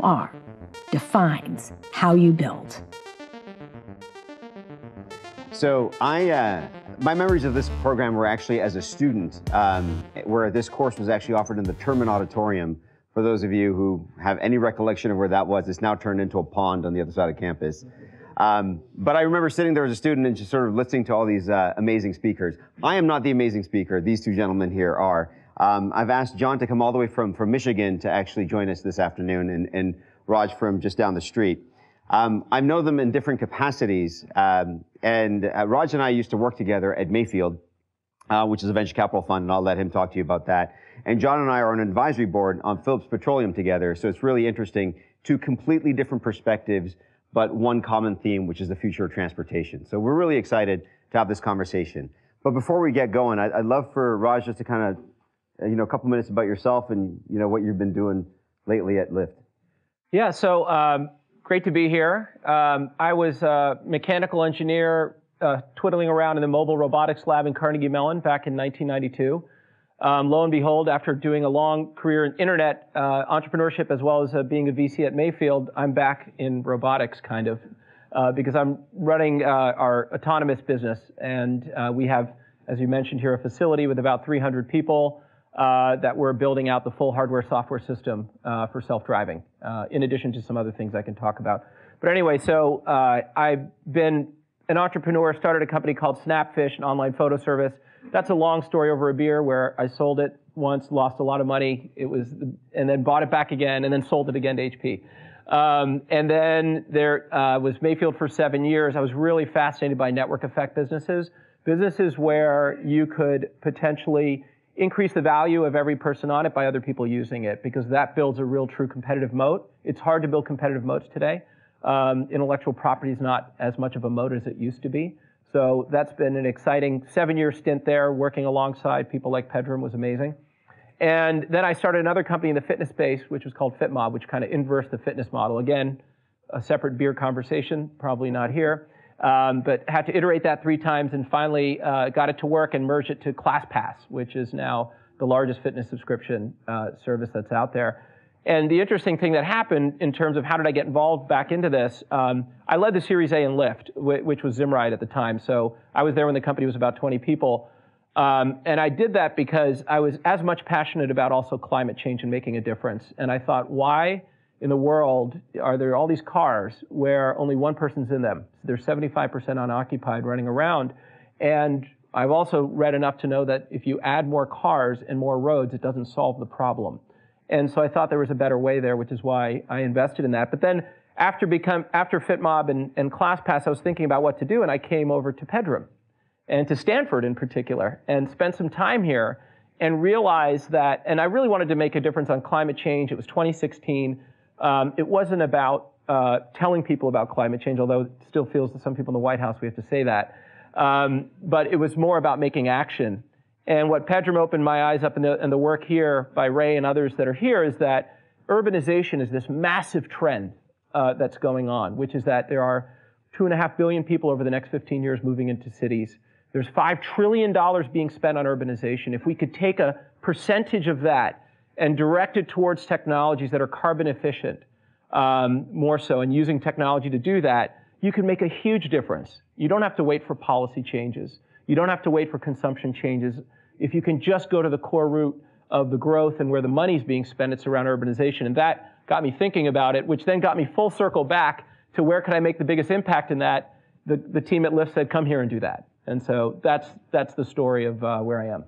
are defines how you build. So my memories of this program were actually as a student, where this course was actually offered in the Terman Auditorium. For those of you who have any recollection of where that was, it's now turned into a pond on the other side of campus. But I remember sitting there as a student and just sort of listening to all these amazing speakers. I am not the amazing speaker. These two gentlemen here are. I've asked John to come all the way from Michigan to actually join us this afternoon, and Raj from just down the street. I know them in different capacities, and Raj and I used to work together at Mayfield, which is a venture capital fund, and I'll let him talk to you about that. And John and I are on an advisory board on Phillips Petroleum together, so it's really interesting. Two completely different perspectives, but one common theme, which is the future of transportation. So we're really excited to have this conversation. But before we get going, I'd love for Raj just to kind of, a couple minutes about yourself and, what you've been doing lately at Lyft. Yeah, so great to be here. I was a mechanical engineer twiddling around in the mobile robotics lab in Carnegie Mellon back in 1992. Lo and behold, after doing a long career in internet entrepreneurship as well as being a VC at Mayfield, I'm back in robotics kind of because I'm running our autonomous business. And we have, as you mentioned here, a facility with about 300 people that we're building out the full hardware software system for self-driving, in addition to some other things I can talk about. But anyway, so I've been an entrepreneur, started a company called Snapfish, an online photo service. That's a long story over a beer where I sold it once, lost a lot of money, and then bought it back again, and then sold it again to HP. And then there was Mayfield for 7 years. I was really fascinated by network effect businesses where you could potentially increase the value of every person on it by other people using it, because that builds a real true competitive moat. It's hard to build competitive moats today. Intellectual property is not as much of a moat as it used to be. So that's been an exciting 7-year stint there, working alongside people like Pedram was amazing. And then I started another company in the fitness space, which was called FitMob, which kind of inversed the fitness model. Again, a separate beer conversation, probably not here. But had to iterate that 3 times and finally got it to work and merged it to ClassPass, which is now the largest fitness subscription service that's out there. And the interesting thing that happened in terms of how did I get involved back into this, I led the Series A in Lyft, which was Zimride at the time. So I was there when the company was about 20 people. And I did that because I was as much passionate about also climate change and making a difference. And I thought, why in the world are there all these cars where only one person's in them? So they're 75% unoccupied running around. And I've also read enough to know that if you add more cars and more roads, it doesn't solve the problem. And so I thought there was a better way there, which is why I invested in that. But then after FitMob and ClassPass, I was thinking about what to do, and I came over to Pedram and to Stanford in particular, and spent some time here and realized that, and I really wanted to make a difference on climate change. It was 2016. It wasn't about telling people about climate change, although it still feels to some people in the White House we have to say that. But it was more about making action. And what Pedram opened my eyes up in the work here by Ray and others that are here is that urbanization is this massive trend that's going on, which is that there are 2.5 billion people over the next 15 years moving into cities. There's $5 trillion being spent on urbanization. If we could take a percentage of that and direct it towards technologies that are carbon efficient, more so, and using technology to do that, you can make a huge difference. You don't have to wait for policy changes. You don't have to wait for consumption changes. If you can just go to the core root of the growth and where the money's being spent, it's around urbanization. And that got me thinking about it, which then got me full circle back to where could I make the biggest impact in that. The team at Lyft said, come here and do that. And so that's the story of where I am.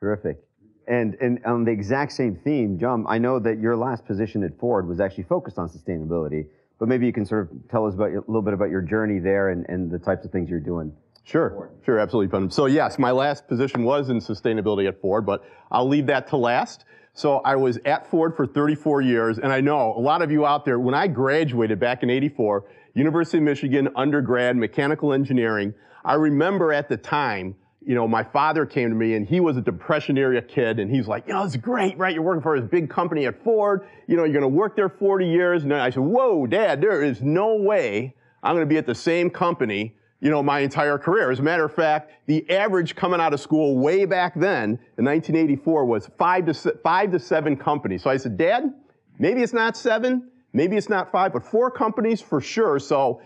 Terrific. And on the exact same theme, John, I know that your last position at Ford was actually focused on sustainability, but maybe you can sort of tell us about a little bit about your journey there and the types of things you're doing. Sure, absolutely, Pedram. So yes, my last position was in sustainability at Ford, but I'll leave that to last. So I was at Ford for 34 years, and I know a lot of you out there, when I graduated back in '84, University of Michigan, undergrad, mechanical engineering, I remember at the time, my father came to me and he was a Depression era kid, and he's like, it's great, right? You're working for this big company at Ford, you're gonna work there 40 years. And I said, whoa, Dad, there is no way I'm gonna be at the same company my entire career. As a matter of fact, the average coming out of school way back then, in 1984, was 5 to 7 companies. So I said, Dad, maybe it's not 7, Maybe it's not 5, but 4 companies for sure. So,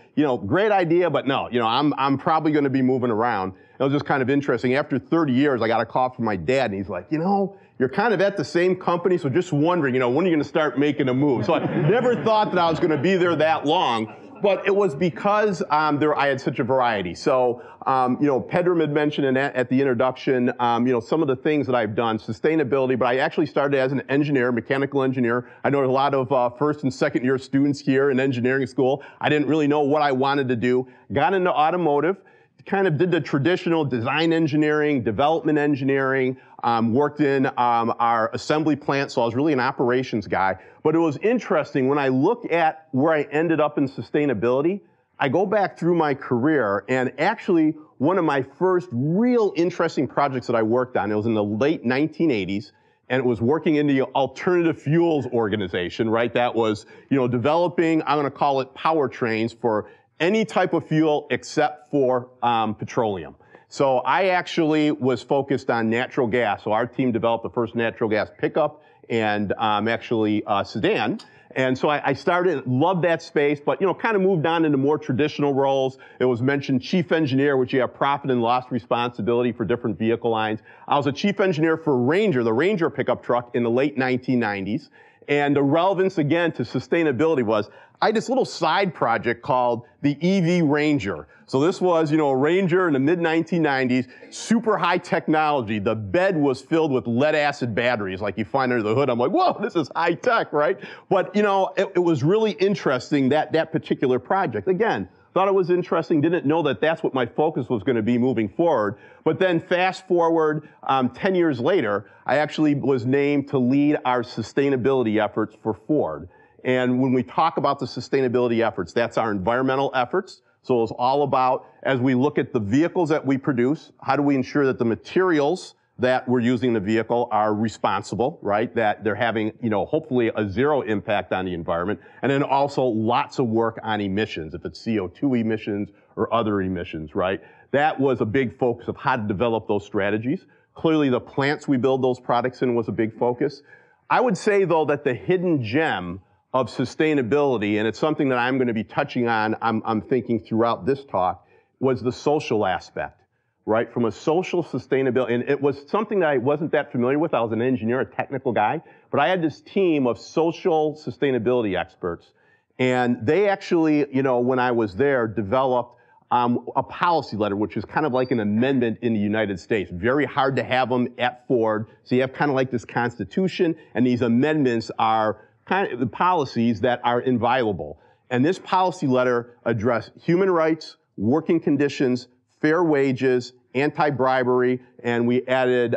great idea, but no, I'm probably going to be moving around. It was just kind of interesting. After 30 years, I got a call from my dad, and he's like, you're kind of at the same company, so just wondering, when are you going to start making a move? So I never thought that I was going to be there that long. But it was because I had such a variety. So, Pedram had mentioned at the introduction, some of the things that I've done, sustainability, but I actually started as an engineer, mechanical engineer. I know a lot of first and second year students here in engineering school. I didn't really know what I wanted to do. Got into automotive, kind of did the traditional design engineering, development engineering, worked in our assembly plant, so I was really an operations guy. But it was interesting, when I look at where I ended up in sustainability, I go back through my career, and actually one of my first real interesting projects that I worked on, it was in the late 1980s, and it was working in the alternative fuels organization, right? That was, developing, I'm gonna call it powertrains for any type of fuel except for petroleum. So I actually was focused on natural gas. So our team developed the first natural gas pickup and actually sedan. And so I started, loved that space, but kind of moved on into more traditional roles. It was mentioned chief engineer, which you have profit and loss responsibility for different vehicle lines. I was a chief engineer for Ranger, the Ranger pickup truck in the late 1990s. And the relevance, again, to sustainability was, I had this little side project called the EV Ranger. So this was, a Ranger in the mid-1990s, super high technology. The bed was filled with lead-acid batteries like you find under the hood. I'm like, whoa, this is high tech, right? But, it was really interesting, that particular project. Again, thought it was interesting, didn't know that that's what my focus was going to be moving forward. But then fast forward 10 years later, I actually was named to lead our sustainability efforts for Ford. And when we talk about the sustainability efforts, that's our environmental efforts. So it's all about, as we look at the vehicles that we produce, how do we ensure that the materials that we're using in the vehicle are responsible, right? That they're having, hopefully a zero impact on the environment. And then also lots of work on emissions, if it's CO2 emissions or other emissions, right? That was a big focus of how to develop those strategies. Clearly the plants we build those products in was a big focus. I would say though that the hidden gem of sustainability, and it's something that I'm going to be touching on, I'm thinking throughout this talk, was the social aspect, right? From a social sustainability, and it was something that I wasn't that familiar with. I was an engineer, a technical guy, but I had this team of social sustainability experts, and they actually, when I was there, developed a policy letter, which is kind of like an amendment in the United States. Very hard to have them at Ford, so you have kind of like this constitution, and these amendments are kind of the policies that are inviolable. And this policy letter addressed human rights, working conditions, fair wages, anti-bribery, and we added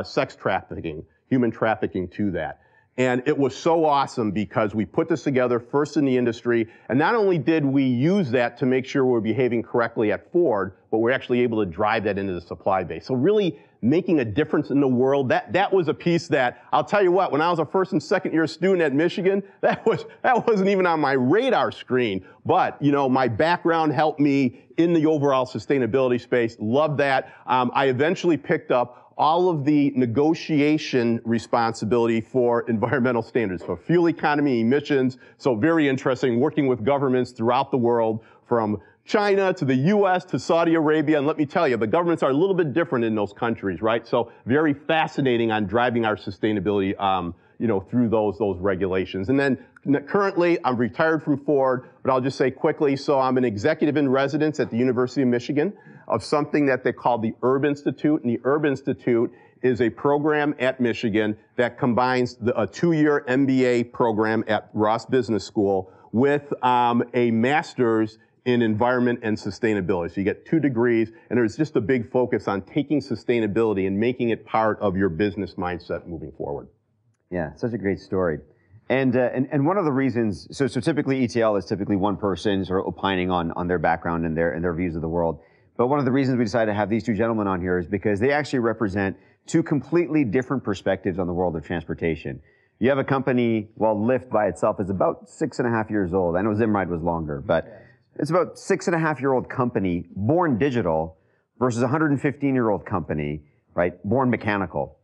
sex trafficking, human trafficking to that. And it was so awesome because we put this together first in the industry, and not only did we use that to make sure we're behaving correctly at Ford, but we're actually able to drive that into the supply base. So really making a difference in the world, that was a piece that, I'll tell you what, when I was a first and second year student at Michigan, that wasn't even on my radar screen. But, my background helped me in the overall sustainability space, loved that. I eventually picked up all of the negotiation responsibility for environmental standards, for fuel economy, emissions. So very interesting, working with governments throughout the world, from China to the US to Saudi Arabia. And let me tell you, the governments are a little bit different in those countries, right? So very fascinating on driving our sustainability, through those regulations. And then currently, I'm retired from Ford, but I'll just say quickly, so I'm an executive in residence at the University of Michigan of something that they call the URB Institute. And the URB Institute is a program at Michigan that combines a 2-year MBA program at Ross Business School with a master's in environment and sustainability. So you get 2 degrees, and there's just a big focus on taking sustainability and making it part of your business mindset moving forward. Yeah, such a great story. And one of the reasons, so typically ETL is typically one person sort of opining on their background and their views of the world. But one of the reasons we decided to have these 2 gentlemen on here is because they actually represent 2 completely different perspectives on the world of transportation. You have a company, well, Lyft by itself is about 6.5 years old. I know Zimride was longer, but it's about 6.5-year-old company, born digital, versus a 115-year-old company, right, born mechanical.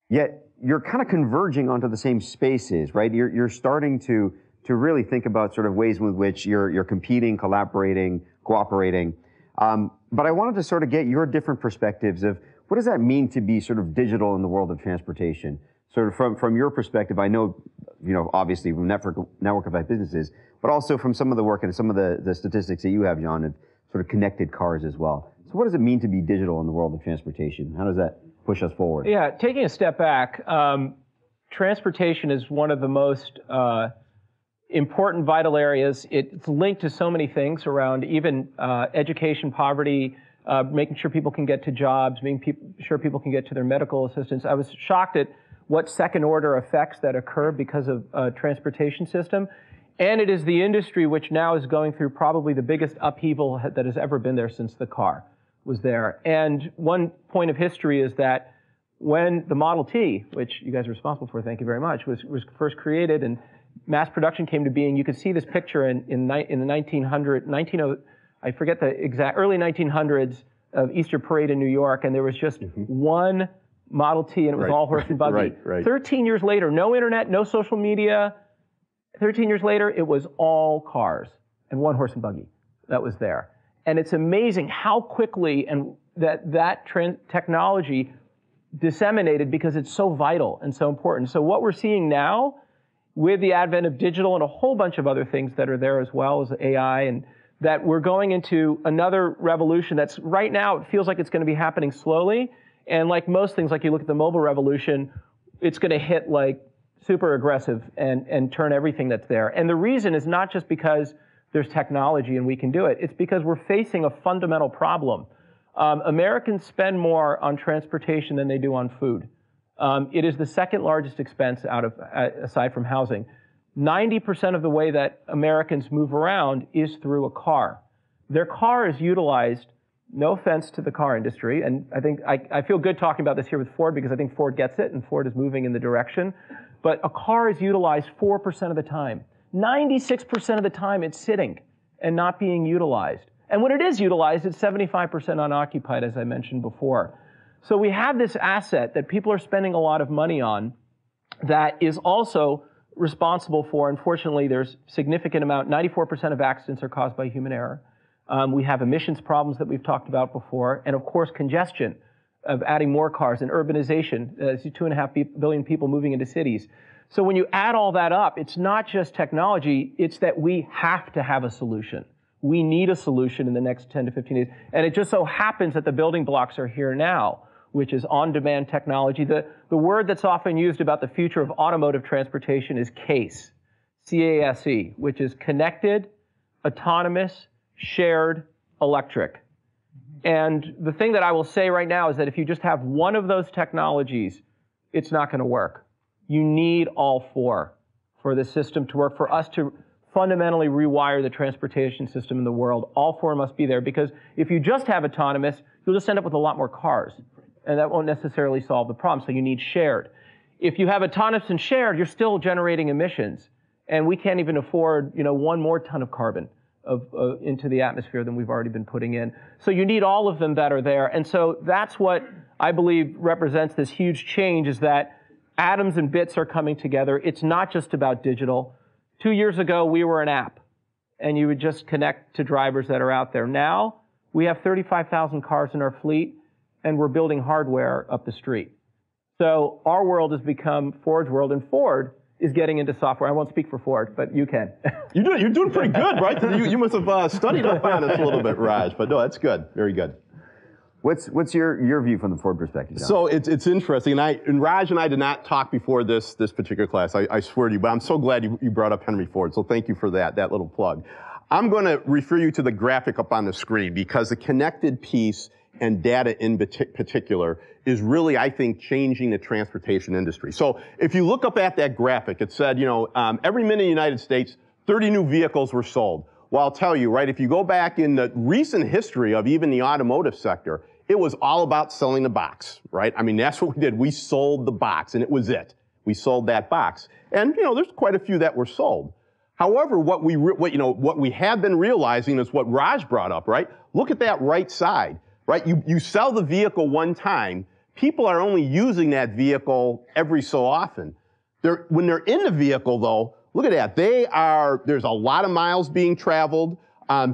Yet you're kind of converging onto the same spaces, right? You're starting to to really think about sort of ways with which you're competing, collaborating, cooperating. But I wanted to sort of get your different perspectives of what does that mean to be sort of digital in the world of transportation? Sort of from your perspective, I know, obviously from network effect businesses, but also from some of the work and some of the statistics that you have, John, of sort of connected cars as well. So what does it mean to be digital in the world of transportation? How does that push us forward? Yeah, taking a step back, transportation is one of the most important, vital areas. It's linked to so many things around even education, poverty, making sure people can get to jobs, making sure people can get to their medical assistance. I was shocked at what second-order effects that occur because of transportation system. And it is the industry which now is going through probably the biggest upheaval that has ever been there since the car was there. And one point of history is that when the Model T, which you guys are responsible for, thank you very much, was first created and mass production came to being, you could see this picture in the I forget the exact, early 1900s of Easter Parade in New York, and there was just one Model T, and it was all horse and buggy. Right. 13 years later, no internet, no social media. 13 years later, it was all cars and one horse and buggy that was there. And it's amazing how quickly and that technology disseminated because it's so vital and so important. So what we're seeing now with the advent of digital and a whole bunch of other things that are there as well as AI, and that we're going into another revolution that's right now, it feels like it's going to be happening slowly. And like most things, like you look at the mobile revolution, it's going to hit like super aggressive and turn everything that's there. And the reason is not just because there's technology and we can do it. It's because we're facing a fundamental problem. Americans spend more on transportation than they do on food. It is the second largest expense aside from housing. 90% of the way that Americans move around is through a car. Their car is utilized, no offense to the car industry, and I think I feel good talking about this here with Ford because I think Ford gets it and Ford is moving in the direction. But a car is utilized 4% of the time. 96% of the time it's sitting and not being utilized. And when it is utilized, it's 75% unoccupied, as I mentioned before. So we have this asset that people are spending a lot of money on that is also responsible for, unfortunately, there's significant amount, 94% of accidents are caused by human error. We have emissions problems that we've talked about before, and of course congestion of adding more cars and urbanization, 2.5 billion people moving into cities. So when you add all that up, it's not just technology, it's that we have to have a solution. We need a solution in the next 10 to 15 days. And it just so happens that the building blocks are here now, which is on-demand technology. The word that's often used about the future of automotive transportation is CASE, C-A-S-E, which is connected, autonomous, shared, electric. And the thing that I will say right now is that if you just have one of those technologies, it's not going to work. You need all four for the system to work, for us to fundamentally rewire the transportation system in the world. All four must be there, because if you just have autonomous, you'll just end up with a lot more cars. And that won't necessarily solve the problem, so you need shared. If you have autonomous and shared, you're still generating emissions. And we can't even afford, one more ton of carbon into the atmosphere than we've already been putting in. So you need all of them that are there. And so that's what I believe represents this huge change, is that atoms and bits are coming together. It's not just about digital. 2 years ago, we were an app, and you would just connect to drivers that are out there. Now, we have 35,000 cars in our fleet, and we're building hardware up the street. So our world has become Ford's world, and Ford is getting into software. I won't speak for Ford, but you can. You're doing pretty good, right? You must have studied up on us a little bit, Raj, but no, that's good. Very good. What's your view from the Ford perspective, John? So it's interesting, and Raj and I did not talk before this particular class, I swear to you, but I'm so glad you brought up Henry Ford, so thank you for that little plug. I'm going to refer you to the graphic up on the screen, because the connected piece and data in particular is really, I think, changing the transportation industry. So if you look up at that graphic, it said, every minute in the United States, 30 new vehicles were sold. Well, I'll tell you, right, if you go back in the recent history of even the automotive sector, it was all about selling the box, right? I mean, that's what we did. We sold the box, and it was it. We sold that box. And, there's quite a few that were sold. However, what we have been realizing is what Raj brought up, right? Look at that right side, right? You sell the vehicle one time. People are only using that vehicle every so often. When they're in the vehicle, though, look at that. There's a lot of miles being traveled.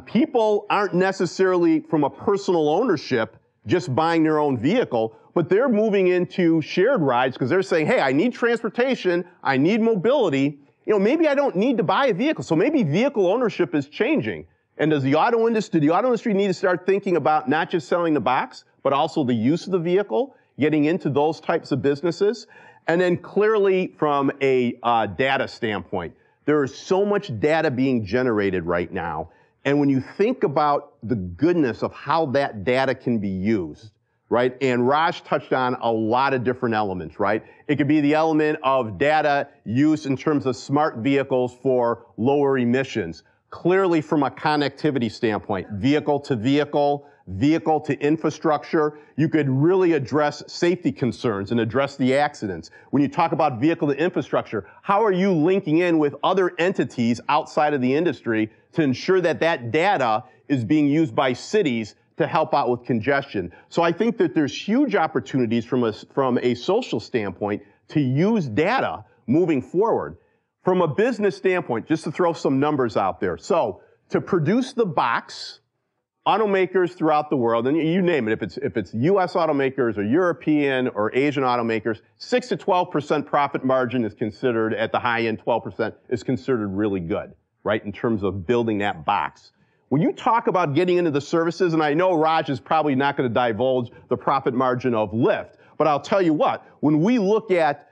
People aren't necessarily from a personal ownership just buying their own vehicle, but they're moving into shared rides because they're saying, hey, I need transportation, I need mobility. Maybe I don't need to buy a vehicle. So maybe vehicle ownership is changing. And does the auto industry need to start thinking about not just selling the box, but also the use of the vehicle, getting into those types of businesses? And then clearly from a data standpoint, there is so much data being generated right now. And when you think about the goodness of how that data can be used, right? And Raj touched on a lot of different elements, right? It could be the element of data use in terms of smart vehicles for lower emissions. Clearly from a connectivity standpoint, vehicle to vehicle, vehicle to infrastructure, you could really address safety concerns and address the accidents. When you talk about vehicle to infrastructure, how are you linking in with other entities outside of the industry to ensure that that data is being used by cities to help out with congestion? So I think that there's huge opportunities from a social standpoint to use data moving forward. From a business standpoint, just to throw some numbers out there. So to produce the box, automakers throughout the world, and you name it, if it's US automakers or European or Asian automakers, 6 to 12% profit margin is considered, at the high end, 12% is considered really good, right, in terms of building that box. When you talk about getting into the services, and I know Raj is probably not going to divulge the profit margin of Lyft, but I'll tell you what, when we look at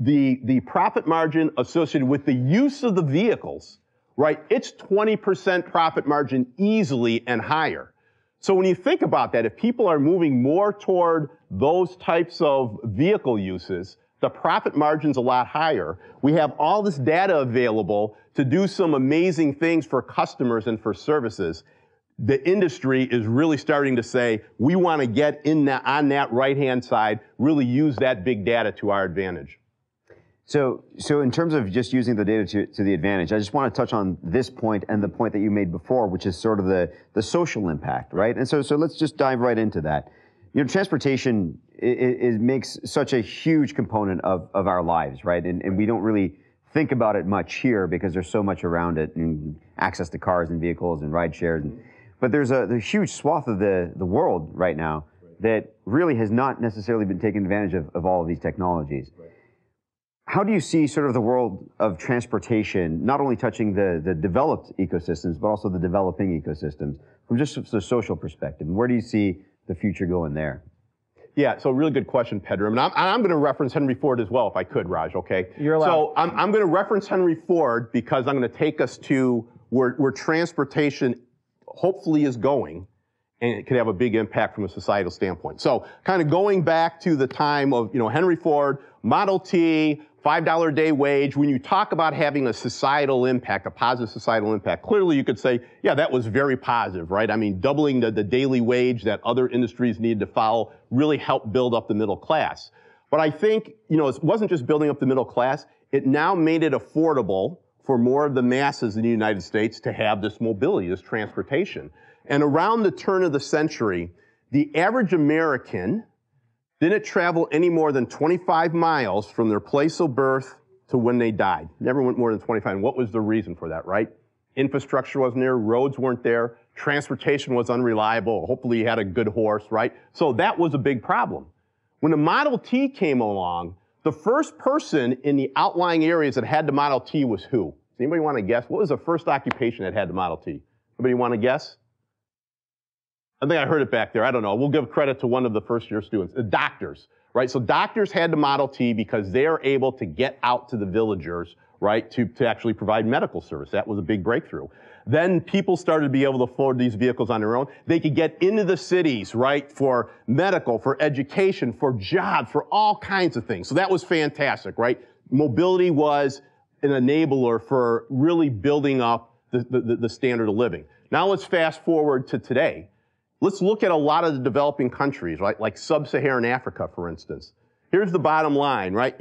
the profit margin associated with the use of the vehicles, right, it's 20% profit margin easily and higher. So when you think about that, if people are moving more toward those types of vehicle uses, the profit margin's a lot higher. We have all this data available to do some amazing things for customers and for services. The industry is really starting to say, we want to get in on that right-hand side, really use that big data to our advantage. So in terms of just using the data to the advantage, I just want to touch on this point and the point that you made before, which is sort of the social impact, right? And so let's just dive right into that. Transportation makes such a huge component of our lives, right? And we don't really think about it much here because there's so much around it, and access to cars and vehicles and ride shares. But there's a huge swath of the world right now that really has not necessarily been taking advantage of all of these technologies. How do you see sort of the world of transportation, not only touching the developed ecosystems, but also the developing ecosystems, from just the social perspective? And where do you see the future going there? Yeah, so really good question, Pedram. And I'm going to reference Henry Ford as well, if I could, Raj, okay? You're allowed. So I'm going to reference Henry Ford because I'm going to take us to where transportation hopefully is going, and it could have a big impact from a societal standpoint. So kind of going back to the time of, Henry Ford, Model T, $5 a day wage. When you talk about having a societal impact, a positive societal impact, clearly you could say, yeah, that was very positive, right? I mean, doubling the daily wage that other industries needed to follow really helped build up the middle class. But I think, it wasn't just building up the middle class, it now made it affordable for more of the masses in the United States to have this mobility, this transportation. And around the turn of the century, the average American didn't travel any more than 25 miles from their place of birth to when they died. Never went more than 25. And what was the reason for that, right? Infrastructure wasn't there, roads weren't there, transportation was unreliable, hopefully you had a good horse, right? So that was a big problem. When the Model T came along, the first person in the outlying areas that had the Model T was who? Does anybody want to guess? What was the first occupation that had the Model T? Anybody want to guess? I think I heard it back there. I don't know. We'll give credit to one of the first-year students. Doctors, right? So doctors had the Model T because they are able to get out to the villagers, right, to actually provide medical service. That was a big breakthrough. Then people started to be able to afford these vehicles on their own. They could get into the cities, right, for medical, for education, for jobs, for all kinds of things. So that was fantastic, right? Mobility was an enabler for really building up the standard of living. Now let's fast forward to today. Let's look at a lot of the developing countries, right? Like sub-Saharan Africa, for instance. Here's the bottom line, right?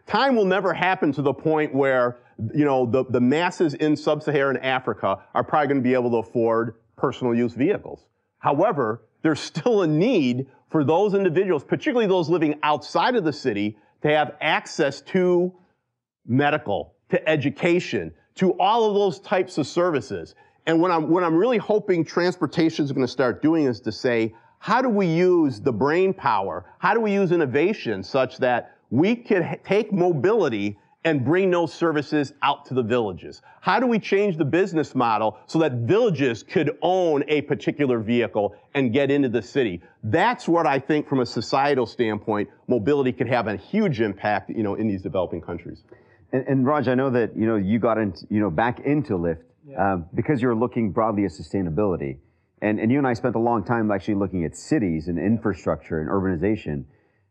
Time will never happen to the point where, the masses in sub-Saharan Africa are probably going to be able to afford personal use vehicles. However, there's still a need for those individuals, particularly those living outside of the city, to have access to medical, to education, to all of those types of services. And what I'm really hoping transportation is going to start doing is to say, how do we use the brain power? How do we use innovation such that we could take mobility and bring those services out to the villages? How do we change the business model so that villages could own a particular vehicle and get into the city? That's what I think from a societal standpoint, mobility could have a huge impact, in these developing countries. And Raj, I know that, you got into, back into Lyft because you're looking broadly at sustainability. And you and I spent a long time actually looking at cities and infrastructure and urbanization.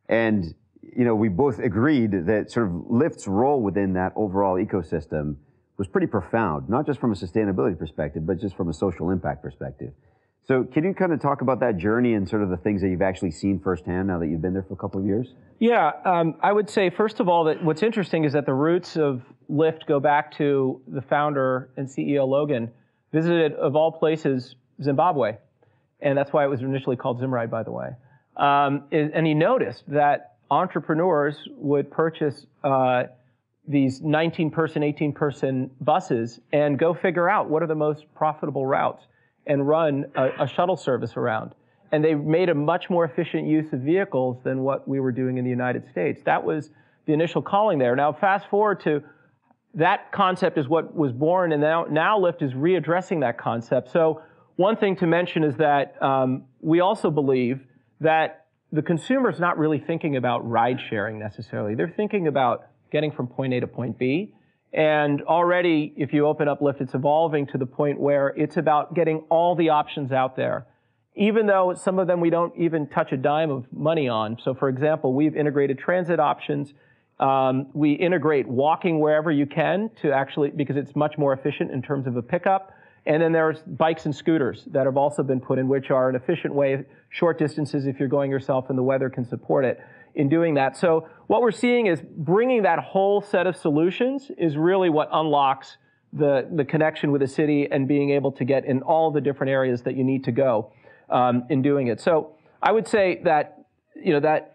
And we both agreed that sort of Lyft's role within that overall ecosystem was pretty profound, not just from a sustainability perspective, but just from a social impact perspective. So can you kind of talk about that journey and sort of the things that you've actually seen firsthand now that you've been there for a couple of years? Yeah, I would say, first of all, that what's interesting is that the roots of Lyft go back to the founder and CEO Logan visited, of all places, Zimbabwe. And that's why it was initially called Zimride, by the way. And he noticed that entrepreneurs would purchase these 19-person, 18-person buses and go figure out what are the most profitable routes and run a shuttle service around. And they made a much more efficient use of vehicles than what we were doing in the United States. That was the initial calling there. Now, fast forward to that concept is what was born, and now Lyft is readdressing that concept. So one thing to mention is that we also believe that the consumer's not really thinking about ride sharing necessarily. They're thinking about getting from point A to point B. And already, if you open up Lyft, it's evolving to the point where it's about getting all the options out there, even though some of them we don't even touch a dime of money on. So for example, we've integrated transit options. We integrate walking wherever you can to actually, because it's much more efficient in terms of a pickup. And then there's bikes and scooters that have also been put in, which are an efficient way, short distances if you're going yourself and the weather can support it in doing that. So what we're seeing is bringing that whole set of solutions is really what unlocks the connection with the city and being able to get in all the different areas that you need to go in doing it. So I would say that,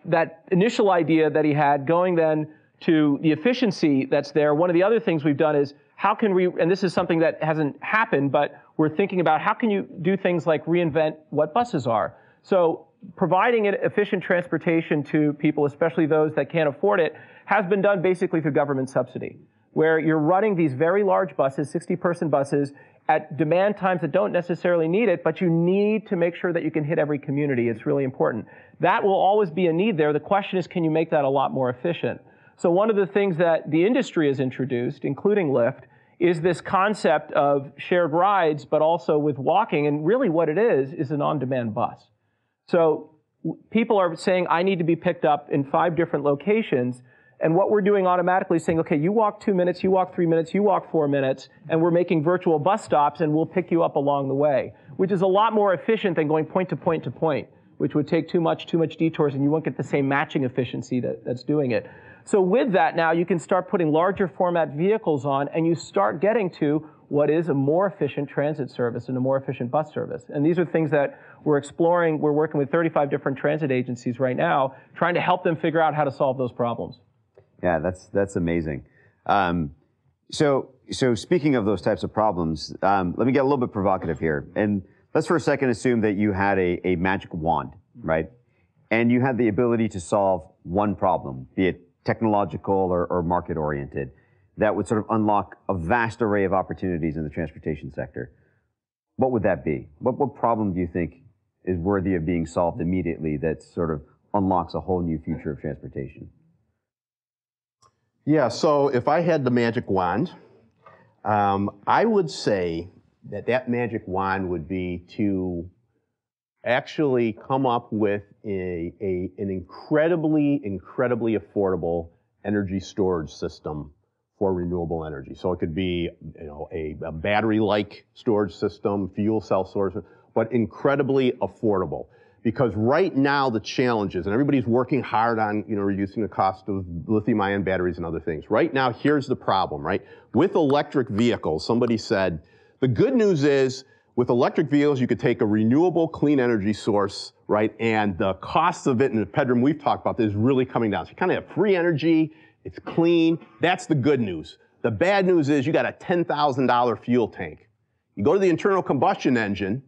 that initial idea that he had going then to the efficiency that's there, one of the other things we've done is how can we, and this is something that hasn't happened, but we're thinking about how can you do things like reinvent what buses are. So providing efficient transportation to people, especially those that can't afford it, has been done basically through government subsidy, where you're running these very large buses, 60-person buses, at demand times that don't necessarily need it, but you need to make sure that you can hit every community. It's really important. That will always be a need there. The question is, can you make that a lot more efficient? So one of the things that the industry has introduced, including Lyft, is this concept of shared rides, but also with walking. And really what it is an on-demand bus. So people are saying, I need to be picked up in 5 different locations. And what we're doing automatically is saying, okay, you walk 2 minutes, you walk 3 minutes, you walk 4 minutes, and we're making virtual bus stops, and we'll pick you up along the way, which is a lot more efficient than going point to point to point, which would take too much detours, and you won't get the same matching efficiency that's doing it. So with that now, you can start putting larger format vehicles on, and you start getting to what is a more efficient transit service and a more efficient bus service. And these are things that we're exploring. We're working with 35 different transit agencies right now, trying to help them figure out how to solve those problems. Yeah, that's amazing. So speaking of those types of problems, let me get a little bit provocative here. And let's for a second assume that you had a magic wand, right? And you had the ability to solve one problem, be it technological or market-oriented, that would sort of unlock a vast array of opportunities in the transportation sector. What would that be? What problem do you think is worthy of being solved immediately that sort of unlocks a whole new future of transportation? Yeah, so if I had the magic wand, I would say that magic wand would be to actually come up with an incredibly affordable energy storage system for renewable energy. So it could be, a battery-like storage system, fuel cell storage, but incredibly affordable. Because right now the challenges, and everybody's working hard on, reducing the cost of lithium-ion batteries and other things. Right now, here's the problem, right? With electric vehicles, somebody said, the good news is, with electric vehicles, you could take a renewable, clean energy source, right? And the cost of it, and Pedram, we've talked about this, is really coming down. So you kind of have free energy, it's clean, that's the good news. The bad news is you got a $10,000 fuel tank. You go to the internal combustion engine,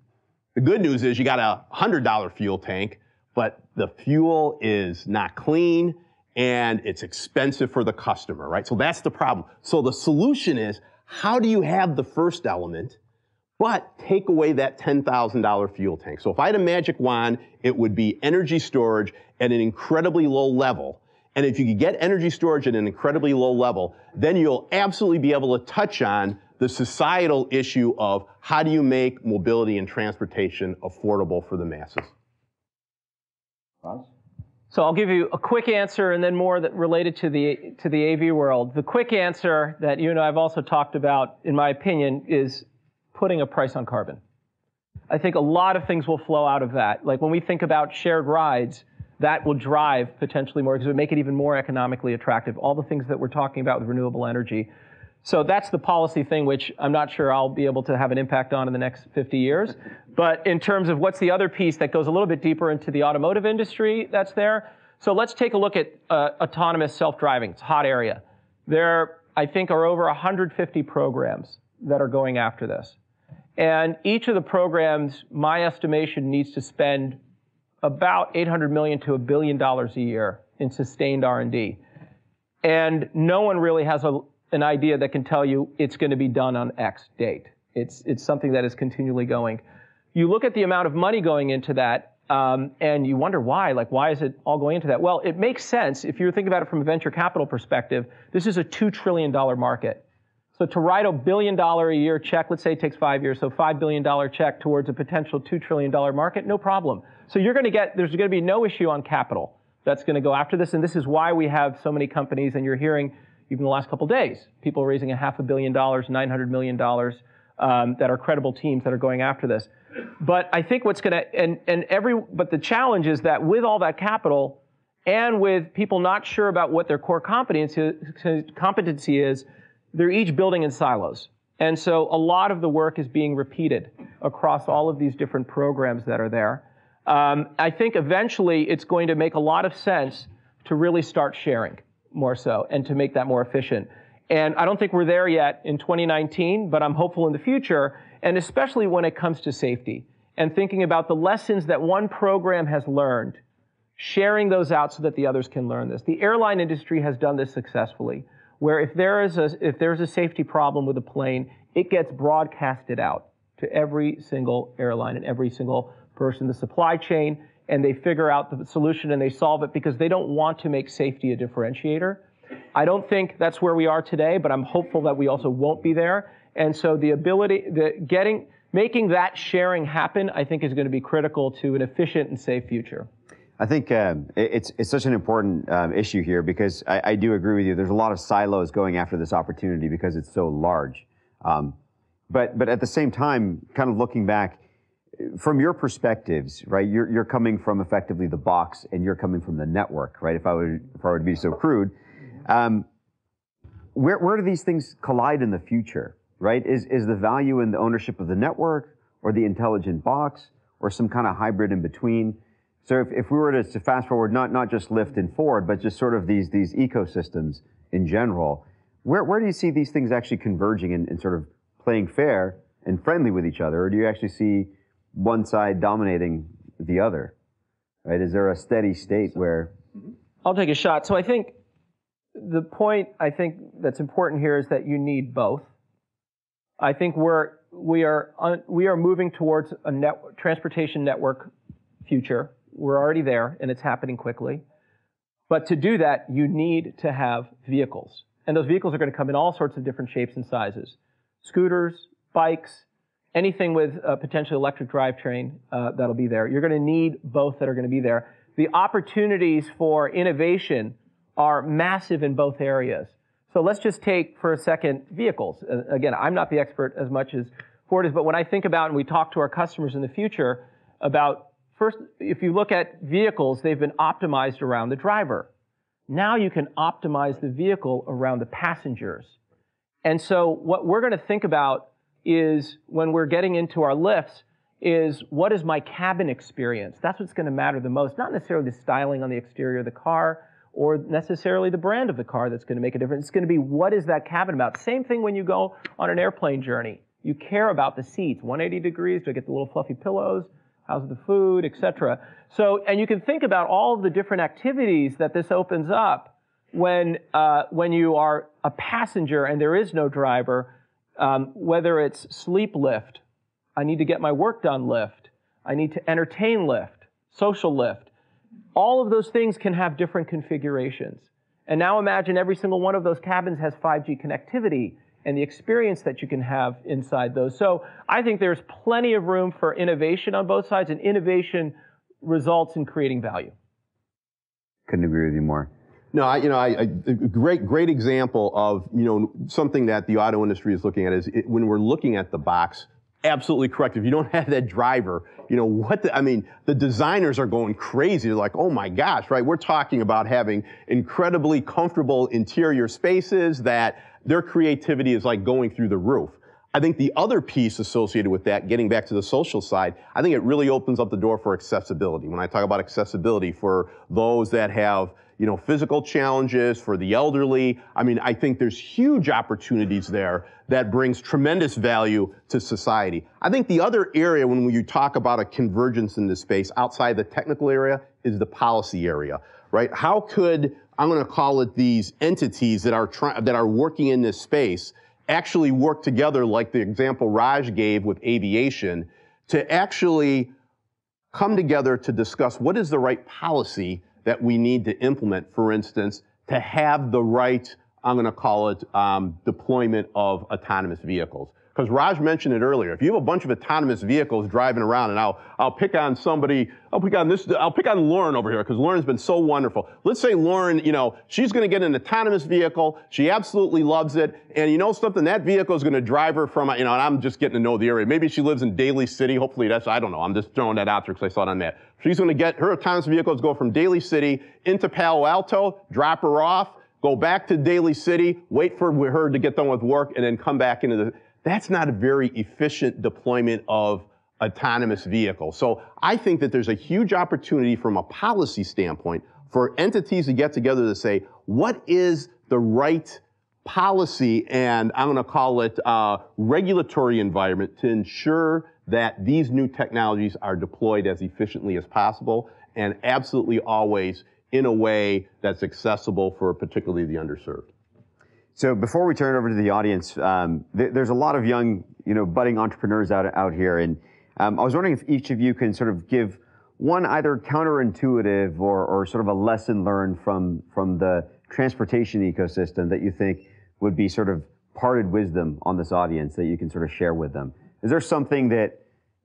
the good news is you got a $100 fuel tank, but the fuel is not clean and it's expensive for the customer, right? So that's the problem. So the solution is, how do you have the first element, but take away that $10,000 fuel tank? So if I had a magic wand, it would be energy storage at an incredibly low level. And if you could get energy storage at an incredibly low level, then you'll absolutely be able to touch on the societal issue of how do you make mobility and transportation affordable for the masses. Raj? So I'll give you a quick answer and then more that related to the AV world. The quick answer that you and I have also talked about, in my opinion, is putting a price on carbon. I think a lot of things will flow out of that. Like when we think about shared rides, that will drive potentially more because it would make it even more economically attractive. All the things that we're talking about with renewable energy. So that's the policy thing, which I'm not sure I'll be able to have an impact on in the next 50 years. But in terms of what's the other piece that goes a little bit deeper into the automotive industry that's there. So let's take a look at autonomous self-driving. It's a hot area. There, I think, are over 150 programs that are going after this. And each of the programs, my estimation, needs to spend about $800 million to $1 billion a year in sustained R&D. And no one really has an idea that can tell you it's going to be done on X date. It's something that is continually going. You look at the amount of money going into that, and you wonder why. Like, why is it all going into that? Well, it makes sense if you think about it from a venture capital perspective. This is a $2 trillion market. So to write a $1 billion a year check, let's say it takes 5 years, so $5 billion check towards a potential $2 trillion market, no problem. So there's going to be no issue on capital that's going to go after this, and this is why we have so many companies, and you're hearing, even the last couple of days, people raising $500 million, $900 million that are credible teams that are going after this. But I think what's going to, but the challenge is that with all that capital and with people not sure about what their core competency is, they're each building in silos. And so a lot of the work is being repeated across all of these different programs that are there. I think eventually it's going to make a lot of sense to really start sharing more so and to make that more efficient. And I don't think we're there yet in 2019, but I'm hopeful in the future, and especially when it comes to safety and thinking about the lessons that one program has learned, sharing those out so that the others can learn this. The airline industry has done this successfully, where if there's a safety problem with a plane, it gets broadcasted out to every single airline and every single person in the supply chain, and they figure out the solution and they solve it because they don't want to make safety a differentiator. I don't think that's where we are today, but I'm hopeful that we also won't be there. And so the ability, making that sharing happen, I think is going to be critical to an efficient and safe future. I think it's such an important issue here because I do agree with you. There's a lot of silos going after this opportunity because it's so large. But at the same time, kind of looking back, from your perspectives, right? You're coming from effectively the box, and you're coming from the network, right? If I were to be so crude, where do these things collide in the future, right? Is the value in the ownership of the network, or the intelligent box, or some kind of hybrid in between? So if we were to fast forward, not just Lyft and Ford, but just sort of these ecosystems in general, where do you see these things actually converging and sort of playing fair and friendly with each other, or do you actually see one side dominating the other, right? Is there a steady state where? I'll take a shot. So I think the point that's important here is that you need both. I think we are moving towards a transportation network future. We're already there, and it's happening quickly. But to do that, you need to have vehicles. And those vehicles are going to come in all sorts of different shapes and sizes. Scooters, bikes, anything with a potentially electric drivetrain that'll be there. You're going to need both that are going to be there. The opportunities for innovation are massive in both areas. So let's just take, for a second, vehicles. Again, I'm not the expert as much as Ford is, but when I think about and we talk to our customers in the future about, first, if you look at vehicles, they've been optimized around the driver. Now you can optimize the vehicle around the passengers. And so what we're going to think about is, when we're getting into our lifts, is what is my cabin experience? That's what's going to matter the most, not necessarily the styling on the exterior of the car. or necessarily the brand of the car that's going to make a difference. It's going to be, what is that cabin about? Same thing when you go on an airplane journey. You care about the seats, 180 degrees, do I get the little fluffy pillows? How's the food, etc. So, and you can think about all of the different activities that this opens up when you are a passenger and there is no driver, whether it's sleep lift, I need to get my work done lift, I need to entertain lift, social lift. All of those things can have different configurations. And now imagine every single one of those cabins has 5G connectivity and the experience that you can have inside those. So I think there's plenty of room for innovation on both sides, and innovation results in creating value. Couldn't agree with you more. No, a great example of, something that the auto industry is looking at is when we're looking at the box, absolutely correct. If you don't have that driver, the designers are going crazy. They're like, oh my gosh, right? We're talking about having incredibly comfortable interior spaces that their creativity is like going through the roof. I think the other piece associated with that, getting back to the social side, I think it really opens up the door for accessibility. When I talk about accessibility for those that have, physical challenges, for the elderly, I think there's huge opportunities there that brings tremendous value to society. I think the other area when you talk about a convergence in this space outside the technical area is the policy area, right? How could, I'm going to call it, these entities that are working in this space actually work together, like the example Raj gave with aviation, to actually come together to discuss what is the right policy that we need to implement, for instance, to have the right, I'm going to call it, deployment of autonomous vehicles. Because Raj mentioned it earlier. If you have a bunch of autonomous vehicles driving around, and I'll pick on Lauren over here, because Lauren's been so wonderful. Let's say Lauren, she's going to get an autonomous vehicle. She absolutely loves it. And you know something? That vehicle is going to drive her from, and I'm just getting to know the area. Maybe she lives in Daly City. Hopefully I don't know. I'm just throwing that out there because I saw it on that. She's going to get her autonomous vehicles, go from Daly City into Palo Alto, drop her off, go back to Daly City, wait for her to get done with work, and then come back into the... That's not a very efficient deployment of autonomous vehicles. So I think that there's a huge opportunity from a policy standpoint for entities to get together to say, what is the right policy, and I'm going to call it regulatory environment, to ensure that these new technologies are deployed as efficiently as possible, and absolutely always in a way that's accessible for particularly the underserved. So before we turn it over to the audience, there's a lot of young, budding entrepreneurs out here, and I was wondering if each of you can sort of give one either counterintuitive or sort of a lesson learned from the transportation ecosystem that you think would be sort of parted wisdom on this audience that you can sort of share with them. Is there something that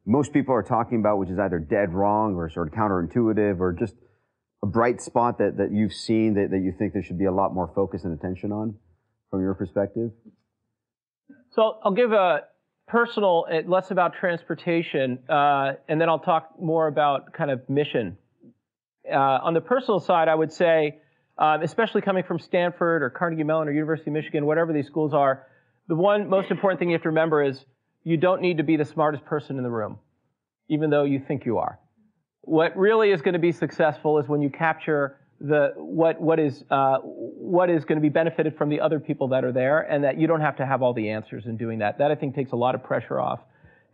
most people are talking about which is either dead wrong or sort of counterintuitive, or just a bright spot that you've seen that you think there should be a lot more focus and attention on? From your perspective? So I'll give a personal, less about transportation, and then I'll talk more about kind of mission. On the personal side, I would say, especially coming from Stanford or Carnegie Mellon or University of Michigan, whatever these schools are, the one most important thing you have to remember is you don't need to be the smartest person in the room, even though you think you are. What really is going to be successful is when you capture what is going to be benefited from the other people that are there, and that you don't have to have all the answers in doing that. That, I think, takes a lot of pressure off,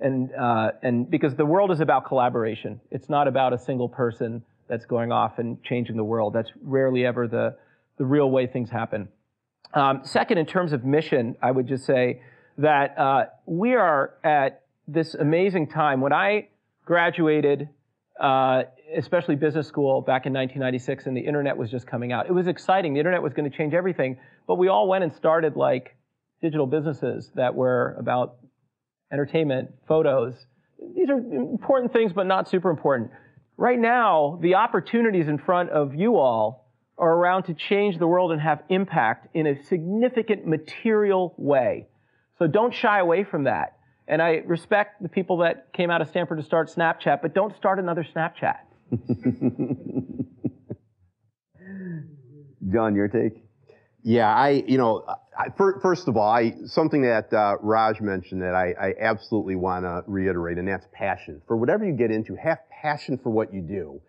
and because the world is about collaboration. It's not about a single person that's going off and changing the world. That's rarely ever the real way things happen. Second, in terms of mission, I would just say that we are at this amazing time. When I graduated, especially business school back in 1996, and the internet was just coming out. It was exciting. The internet was going to change everything, but we all went and started like digital businesses that were about entertainment, photos. These are important things, but not super important. Right now, the opportunities in front of you all are around to change the world and have impact in a significant material way. So don't shy away from that. And I respect the people that came out of Stanford to start Snapchat, but don't start another Snapchat. John, your take? Yeah, first of all, something that Raj mentioned that I absolutely want to reiterate, and that's passion. For whatever you get into, have passion for what you do.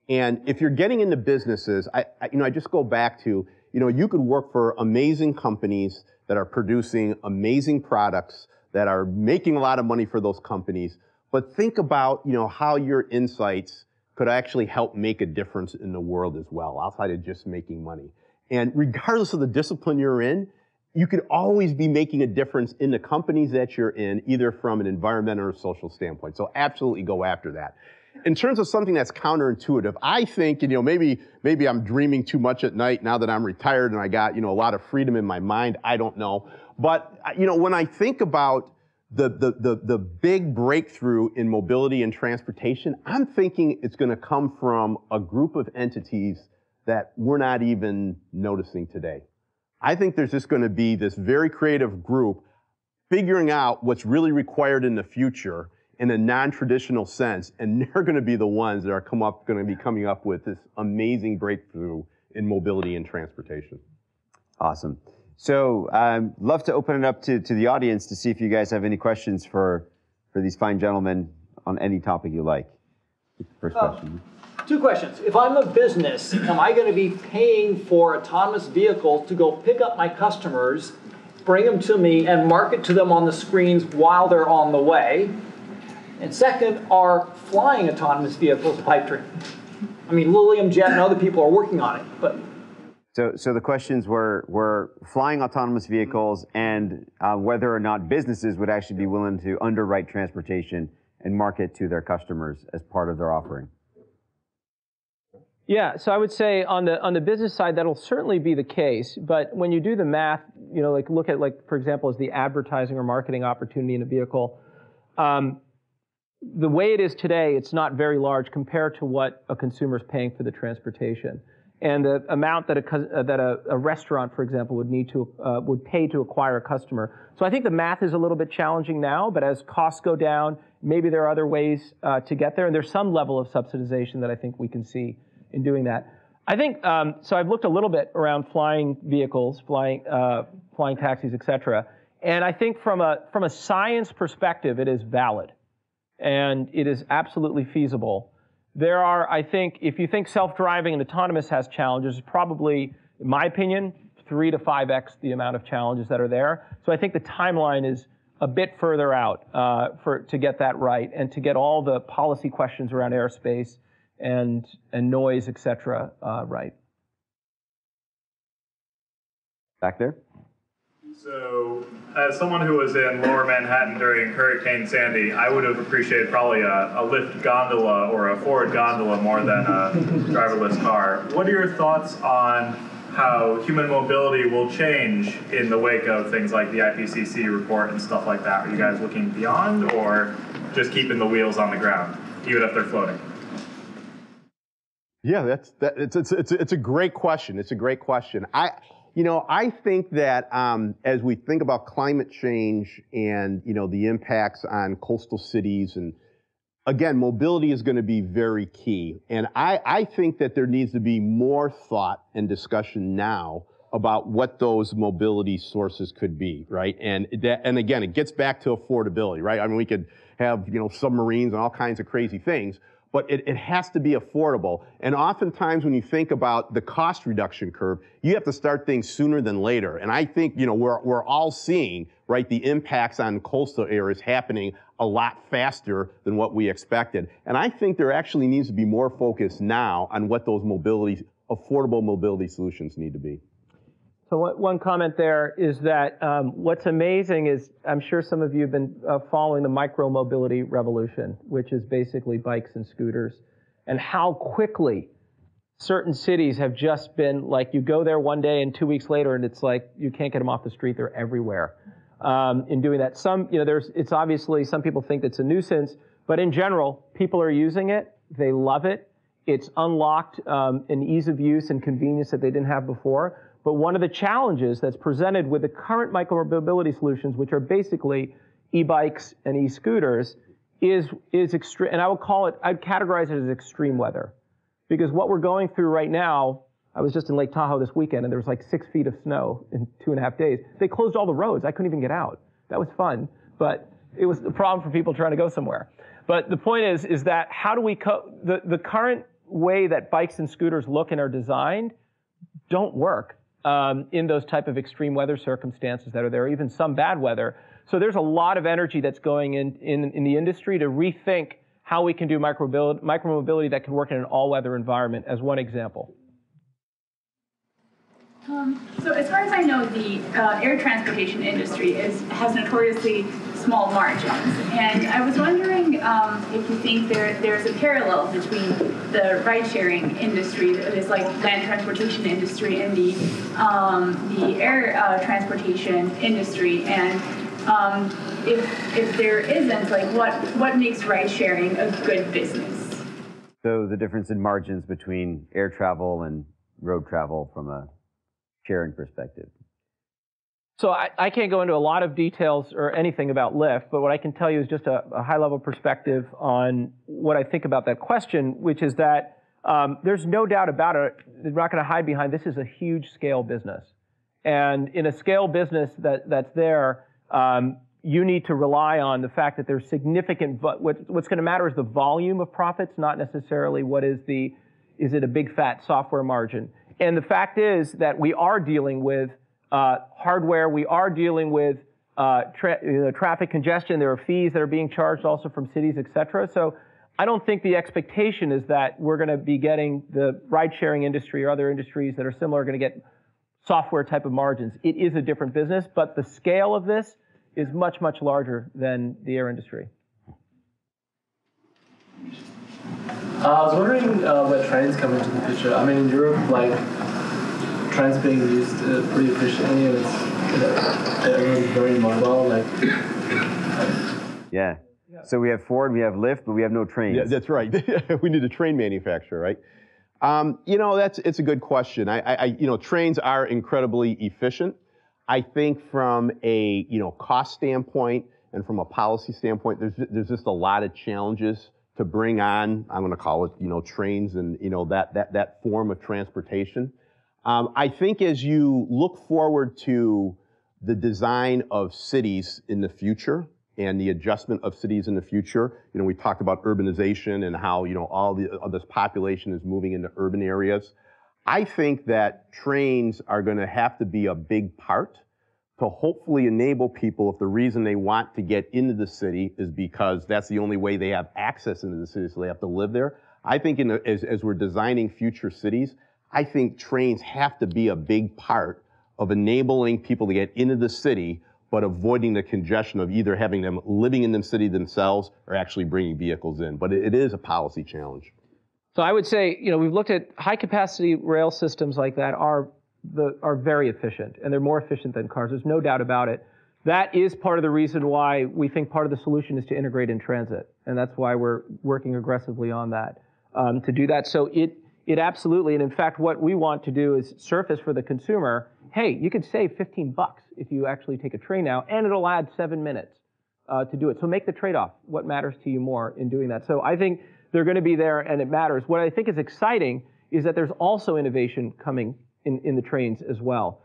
And if you're getting into businesses, I just go back to, you could work for amazing companies that are producing amazing products, that are making a lot of money for those companies, but think about, how your insights could actually help make a difference in the world as well, outside of just making money. And regardless of the discipline you're in, you could always be making a difference in the companies that you're in, either from an environmental or social standpoint. So absolutely go after that. In terms of something that's counterintuitive, I think, maybe I'm dreaming too much at night now that I'm retired and I got, a lot of freedom in my mind. I don't know. But, when I think about the big breakthrough in mobility and transportation, I'm thinking it's going to come from a group of entities that we're not even noticing today. I think there's just going to be this very creative group figuring out what's really required in the future in a non-traditional sense, and they're going to be the ones that are going to be coming up with this amazing breakthrough in mobility and transportation. Awesome. So love to open it up to the audience to see if you guys have any questions for these fine gentlemen on any topic you like. First question. 2 questions. If I'm a business, am I going to be paying for autonomous vehicles to go pick up my customers, bring them to me, and market to them on the screens while they're on the way? And second, are flying autonomous vehicles a pipe dream? I mean, Lilium Jet and other people are working on it, but... So the questions were flying autonomous vehicles and whether or not businesses would actually be willing to underwrite transportation and market to their customers as part of their offering. Yeah, so I would say on the business side, that'll certainly be the case. But when you do the math, look at, for example, as the advertising or marketing opportunity in a vehicle, the way it is today, it's not very large compared to what a consumer is paying for the transportation. And the amount that a restaurant, for example, would pay to acquire a customer. So I think the math is a little bit challenging now, but as costs go down, maybe there are other ways to get there. And there's some level of subsidization that I think we can see in doing that. I think, so I've looked a little bit around flying vehicles, flying taxis, et cetera. And I think from a science perspective, it is valid. And it is absolutely feasible. There are, I think, if you think self-driving and autonomous has challenges, probably, in my opinion, 3 to 5x the amount of challenges that are there. So I think the timeline is a bit further out to get that right and to get all the policy questions around airspace and noise, et cetera, right. Back there. So, as someone who was in Lower Manhattan during Hurricane Sandy, I would have appreciated probably a Lyft gondola or a Ford gondola more than a driverless car. What are your thoughts on how human mobility will change in the wake of things like the IPCC report and stuff like that? Are you guys looking beyond, or just keeping the wheels on the ground, even if they're floating? Yeah, it's a great question. It's a great question. I think that as we think about climate change and, the impacts on coastal cities, and again, mobility is going to be very key. And I think that there needs to be more thought and discussion now about what those mobility sources could be, right? And again, it gets back to affordability, right? I mean, we could have, submarines and all kinds of crazy things, but it has to be affordable. And oftentimes when you think about the cost reduction curve, you have to start things sooner than later. And I think, we're all seeing, right, the impacts on coastal areas happening a lot faster than what we expected. And I think there actually needs to be more focus now on what those affordable mobility solutions need to be. So one comment there is that what's amazing is, I'm sure some of you have been following the micro-mobility revolution, which is basically bikes and scooters, and how quickly certain cities have just been like, you go there one day and 2 weeks later, and it's like you can't get them off the street. They're everywhere. In doing that, it's obviously, some people think it's a nuisance, but in general, people are using it. They love it. It's unlocked an ease of use and convenience that they didn't have before. But one of the challenges that's presented with the current micro-mobility solutions, which are basically e-bikes and e-scooters, is extreme. And I'd categorize it as extreme weather. Because what we're going through right now, I was just in Lake Tahoe this weekend, and there was like 6 feet of snow in 2.5 days. They closed all the roads. I couldn't even get out. That was fun, but it was a problem for people trying to go somewhere. But the point is that how do we the current way that bikes and scooters look and are designed don't work in those type of extreme weather circumstances that are there, even some bad weather. So there's a lot of energy that's going in the industry to rethink how we can do micromobility that can work in an all-weather environment, as one example. So as far as I know, the air transportation industry has notoriously small margins. And I was wondering if you think there's a parallel between the ride-sharing industry, that is like land transportation industry, and the air transportation industry. And if there isn't, like what makes ride-sharing a good business? So the difference in margins between air travel and road travel from a sharing perspective. So I can't go into a lot of details or anything about Lyft, but what I can tell you is just a high-level perspective on what I think about that question, which is that there's no doubt about it. We're not going to hide behind this is a huge scale business. And in a scale business that's there, you need to rely on the fact that there's significant, what's going to matter is the volume of profits, not necessarily is it a big fat software margin. And the fact is that we are dealing with hardware, we are dealing with traffic congestion, there are fees that are being charged also from cities, et cetera. So I don't think the expectation is that we're going to be getting the ride-sharing industry or other industries that are similar are going to get software type of margins. It is a different business, but the scale of this is much, much larger than the air industry. I was wondering where trains come into the picture. I mean, in Europe, like, trains being used pretty efficiently, and it's very mobile. Like, yeah. So we have Ford, we have Lyft, but we have no trains. Yeah, that's right. We need a train manufacturer, right? It's a good question. Trains are incredibly efficient. I think from a cost standpoint and from a policy standpoint, there's just a lot of challenges to bring on, I'm going to call it, trains and, that form of transportation. I think as you look forward to the design of cities in the future and the adjustment of cities in the future, we talked about urbanization and how, all this population is moving into urban areas. I think that trains are going to have to be a big part to hopefully enable people, if the reason they want to get into the city is because that's the only way they have access into the city, so they have to live there. I think as we're designing future cities, I think trains have to be a big part of enabling people to get into the city, but avoiding the congestion of either having them living in the city themselves or actually bringing vehicles in. But it is a policy challenge. So I would say, we've looked at high-capacity rail systems like that are very efficient, and they're more efficient than cars. There's no doubt about it. That is part of the reason why we think part of the solution is to integrate in transit, and that's why we're working aggressively on that to do that. So it absolutely, and in fact, what we want to do is surface for the consumer, hey, you could save $15 if you actually take a train now, and it'll add 7 minutes to do it. So make the trade-off. What matters to you more in doing that? So I think they're going to be there, and it matters. What I think is exciting is that there's also innovation coming in the trains as well.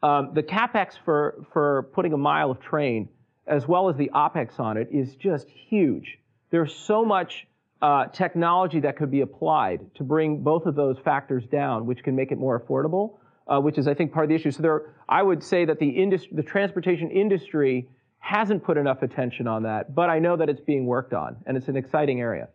The CapEx for putting a mile of train, as well as the OpEx on it, is just huge. There's so much technology that could be applied to bring both of those factors down, which can make it more affordable, which is, I think, part of the issue. So I would say that the transportation industry hasn't put enough attention on that, but I know that it's being worked on, and it's an exciting area.